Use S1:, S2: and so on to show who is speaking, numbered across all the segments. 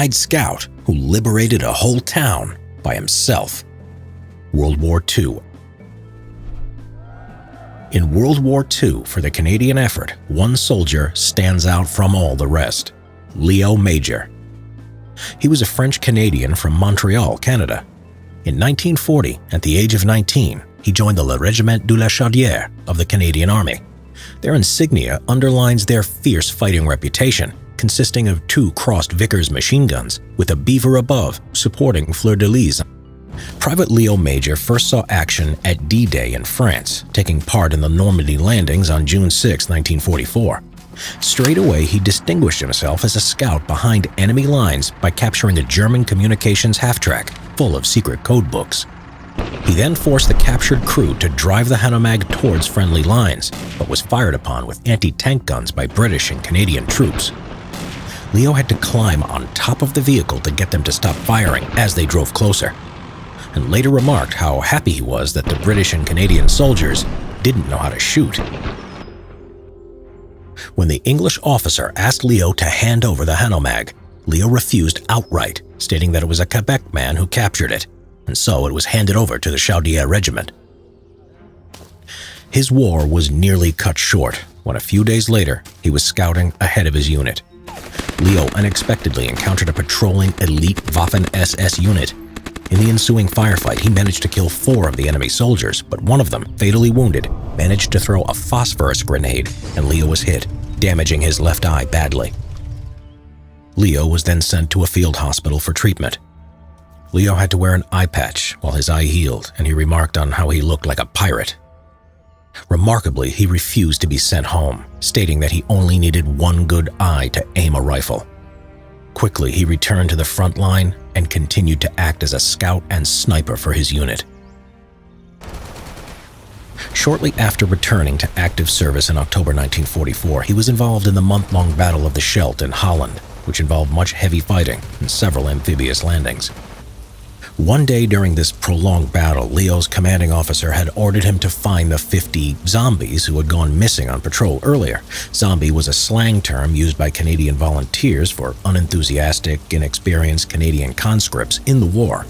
S1: scout who liberated a whole town by himself. World War II. In World War II, for the Canadian effort, one soldier stands out from all the rest: Léo Major. He was a French-Canadian from Montreal, Canada. In 1940, at the age of 19, he joined the Régiment de la Chaudière of the Canadian Army. Their insignia underlines their fierce fighting reputation, consisting of 2 crossed Vickers machine guns with a beaver above supporting fleur-de-lys. Private Léo Major first saw action at D-Day in France, taking part in the Normandy landings on June 6, 1944. Straight away, he distinguished himself as a scout behind enemy lines by capturing a German communications half-track full of secret code books. He then forced the captured crew to drive the Hanomag towards friendly lines, but was fired upon with anti-tank guns by British and Canadian troops. Léo had to climb on top of the vehicle to get them to stop firing as they drove closer, and later remarked how happy he was that the British and Canadian soldiers didn't know how to shoot. When the English officer asked Léo to hand over the Hanomag, Léo refused outright, stating that it was a Quebec man who captured it, and so it was handed over to the Chaudière Regiment. His war was nearly cut short when a few days later he was scouting ahead of his unit. Léo unexpectedly encountered a patrolling elite Waffen-SS unit. In the ensuing firefight, he managed to kill 4 of the enemy soldiers, but one of them, fatally wounded, managed to throw a phosphorus grenade, and Léo was hit, damaging his left eye badly. Léo was then sent to a field hospital for treatment. Léo had to wear an eye patch while his eye healed, and he remarked on how he looked like a pirate. Remarkably, he refused to be sent home, stating that he only needed one good eye to aim a rifle. Quickly, he returned to the front line and continued to act as a scout and sniper for his unit. Shortly after returning to active service in October 1944, he was involved in the month-long Battle of the Scheldt in Holland, which involved much heavy fighting and several amphibious landings. One day during this prolonged battle, Léo's commanding officer had ordered him to find the 50 zombies who had gone missing on patrol earlier. Zombie was a slang term used by Canadian volunteers for unenthusiastic, inexperienced Canadian conscripts in the war.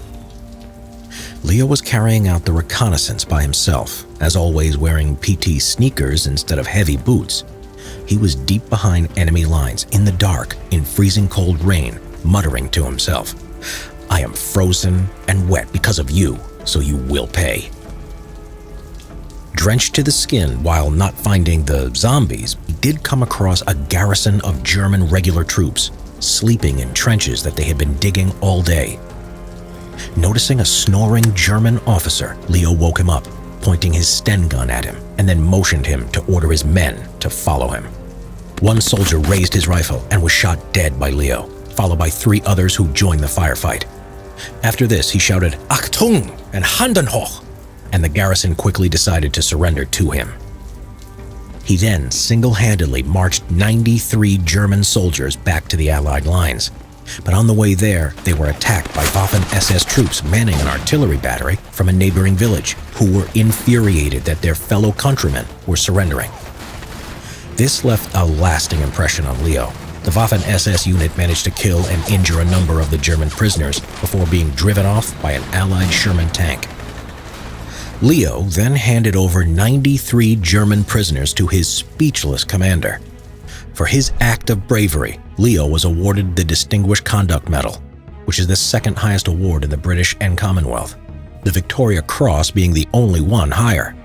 S1: Léo was carrying out the reconnaissance by himself, as always wearing PT sneakers instead of heavy boots. He was deep behind enemy lines in the dark, in freezing cold rain, muttering to himself, "I am frozen and wet because of you, so you will pay." Drenched to the skin while not finding the zombies, he did come across a garrison of German regular troops, sleeping in trenches that they had been digging all day. Noticing a snoring German officer, Léo woke him up, pointing his Sten gun at him, and then motioned him to order his men to follow him. One soldier raised his rifle and was shot dead by Léo, followed by 3 others who joined the firefight. After this, he shouted, "Achtung!" and "Handen hoch!" and the garrison quickly decided to surrender to him. He then single-handedly marched 93 German soldiers back to the Allied lines. But on the way there, they were attacked by Waffen-SS troops manning an artillery battery from a neighboring village, who were infuriated that their fellow countrymen were surrendering. This left a lasting impression on Léo. The Waffen-SS unit managed to kill and injure a number of the German prisoners before being driven off by an Allied Sherman tank. Léo then handed over 93 German prisoners to his speechless commander. For his act of bravery, Léo was awarded the Distinguished Conduct Medal, which is the 2nd highest award in the British and Commonwealth, the Victoria Cross being the only one higher.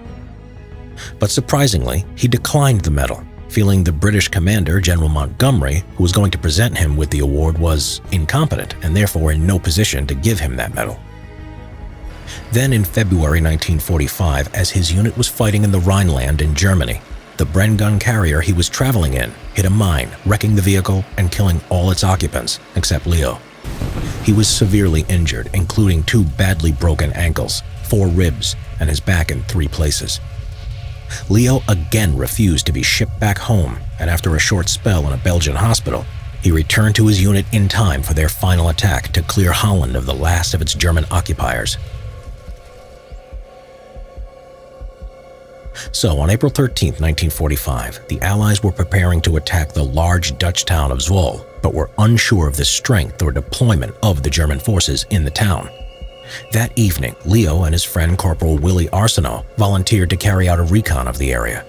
S1: But surprisingly, he declined the medal, feeling the British commander, General Montgomery, who was going to present him with the award, was incompetent and therefore in no position to give him that medal. Then in February 1945, as his unit was fighting in the Rhineland in Germany, the Bren gun carrier he was traveling in hit a mine, wrecking the vehicle and killing all its occupants except Léo. He was severely injured, including 2 badly broken ankles, 4 ribs, and his back in 3 places. Léo again refused to be shipped back home, and after a short spell in a Belgian hospital, he returned to his unit in time for their final attack to clear Holland of the last of its German occupiers. So, on April 13, 1945, the Allies were preparing to attack the large Dutch town of Zwolle, but were unsure of the strength or deployment of the German forces in the town. That evening, Leo and his friend Corporal Willie Arsenault volunteered to carry out a recon of the area.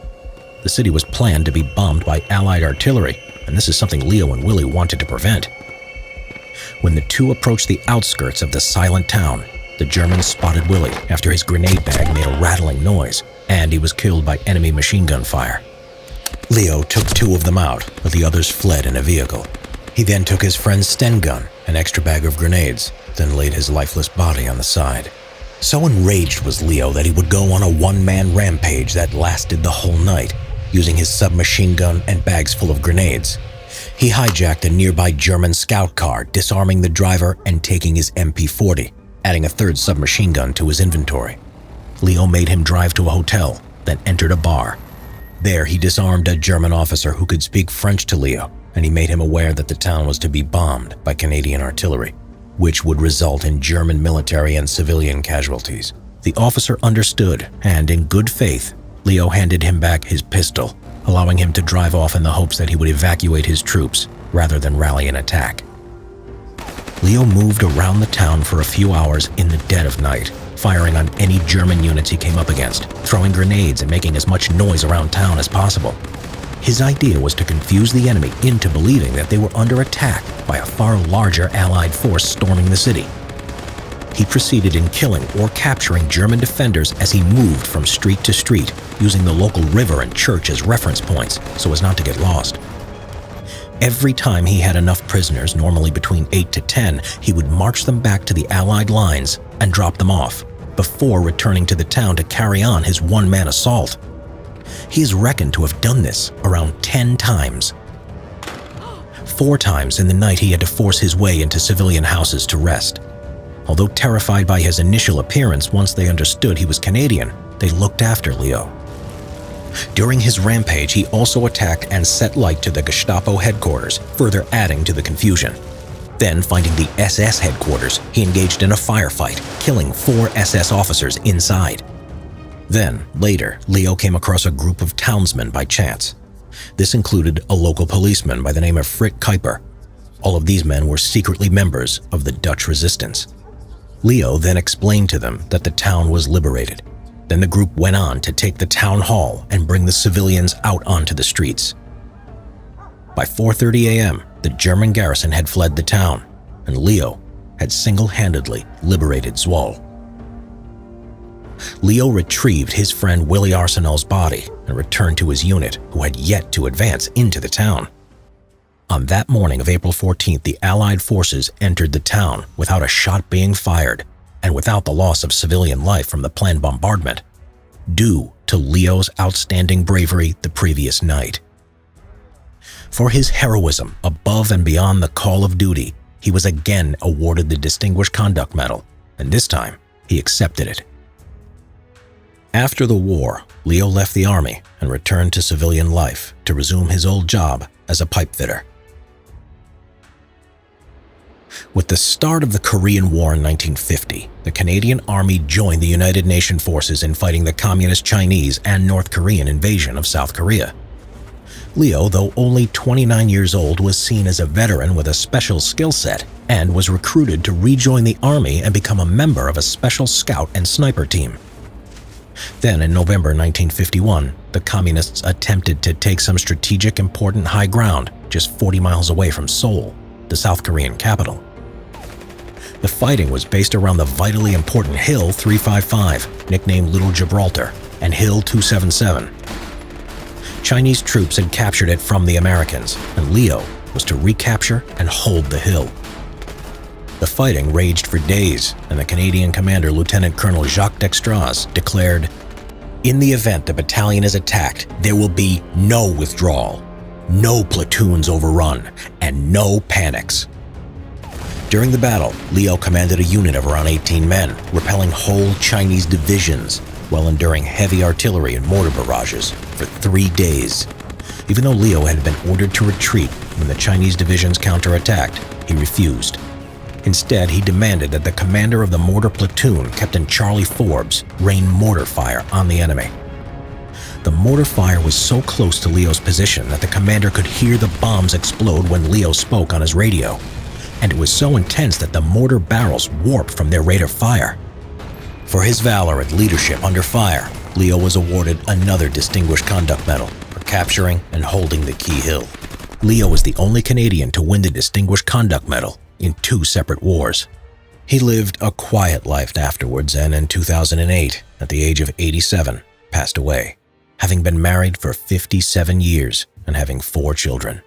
S1: The city was planned to be bombed by Allied artillery, and this is something Leo and Willie wanted to prevent. When the two approached the outskirts of the silent town, the Germans spotted Willie after his grenade bag made a rattling noise, and he was killed by enemy machine gun fire. Leo took two of them out, but the others fled in a vehicle. He then took his friend's Sten gun, an extra bag of grenades, then laid his lifeless body on the side. So enraged was Leo that he would go on a one-man rampage that lasted the whole night, using his submachine gun and bags full of grenades. He hijacked a nearby German scout car, disarming the driver and taking his MP-40, adding a third submachine gun to his inventory. Leo made him drive to a hotel, then entered a bar. There he disarmed a German officer who could speak French to Leo, and he made him aware that the town was to be bombed by Canadian artillery, which would result in German military and civilian casualties. The officer understood, and in good faith, Leo handed him back his pistol, allowing him to drive off in the hopes that he would evacuate his troops rather than rally an attack. Leo moved around the town for a few hours in the dead of night, firing on any German units he came up against, throwing grenades and making as much noise around town as possible. His idea was to confuse the enemy into believing that they were under attack by a far larger Allied force storming the city. He proceeded in killing or capturing German defenders as he moved from street to street, using the local river and church as reference points so as not to get lost. Every time he had enough prisoners, normally between 8 to 10, he would march them back to the Allied lines and drop them off, before returning to the town to carry on his one-man assault. He is reckoned to have done this around 10 times. 4 times in the night he had to force his way into civilian houses to rest. Although terrified by his initial appearance once they understood he was Canadian, they looked after Leo. During his rampage, he also attacked and set light to the Gestapo headquarters, further adding to the confusion. Then, finding the SS headquarters, he engaged in a firefight, killing 4 SS officers inside. Then, later, Leo came across a group of townsmen by chance. This included a local policeman by the name of Frit Kuiper. All of these men were secretly members of the Dutch resistance. Leo then explained to them that the town was liberated. Then the group went on to take the town hall and bring the civilians out onto the streets. By 4:30 a.m., the German garrison had fled the town, and Leo had single-handedly liberated Zwolle. Leo retrieved his friend Willie Arsenault's body and returned to his unit, who had yet to advance into the town. On that morning of April 14th, the Allied forces entered the town without a shot being fired and without the loss of civilian life from the planned bombardment, due to Leo's outstanding bravery the previous night. For his heroism above and beyond the call of duty, he was again awarded the Distinguished Conduct Medal, and this time he accepted it. After the war, Leo left the army and returned to civilian life to resume his old job as a pipe fitter. With the start of the Korean War in 1950, the Canadian Army joined the United Nations forces in fighting the Communist Chinese and North Korean invasion of South Korea. Leo, though only 29 years old, was seen as a veteran with a special skill set and was recruited to rejoin the Army and become a member of a special scout and sniper team. Then, in November 1951, the Communists attempted to take some strategic important high ground just 40 miles away from Seoul, the South Korean capital. The fighting was based around the vitally important Hill 355, nicknamed Little Gibraltar, and Hill 277. Chinese troops had captured it from the Americans, and Leo was to recapture and hold the hill. The fighting raged for days, and the Canadian commander, Lieutenant Colonel Jacques Dextraz, declared, "In the event the battalion is attacked, there will be no withdrawal, no platoons overrun, and no panics." During the battle, Leo commanded a unit of around 18 men, repelling whole Chinese divisions while enduring heavy artillery and mortar barrages for 3 days. Even though Leo had been ordered to retreat when the Chinese divisions counterattacked, he refused. Instead, he demanded that the commander of the mortar platoon, Captain Charlie Forbes, rain mortar fire on the enemy. The mortar fire was so close to Leo's position that the commander could hear the bombs explode when Leo spoke on his radio, and it was so intense that the mortar barrels warped from their rate of fire. For his valor and leadership under fire, Leo was awarded another Distinguished Conduct Medal for capturing and holding the Key Hill. Leo was the only Canadian to win the Distinguished Conduct Medal in 2 separate wars. He lived a quiet life afterwards and in 2008, at the age of 87, passed away, having been married for 57 years and having 4 children.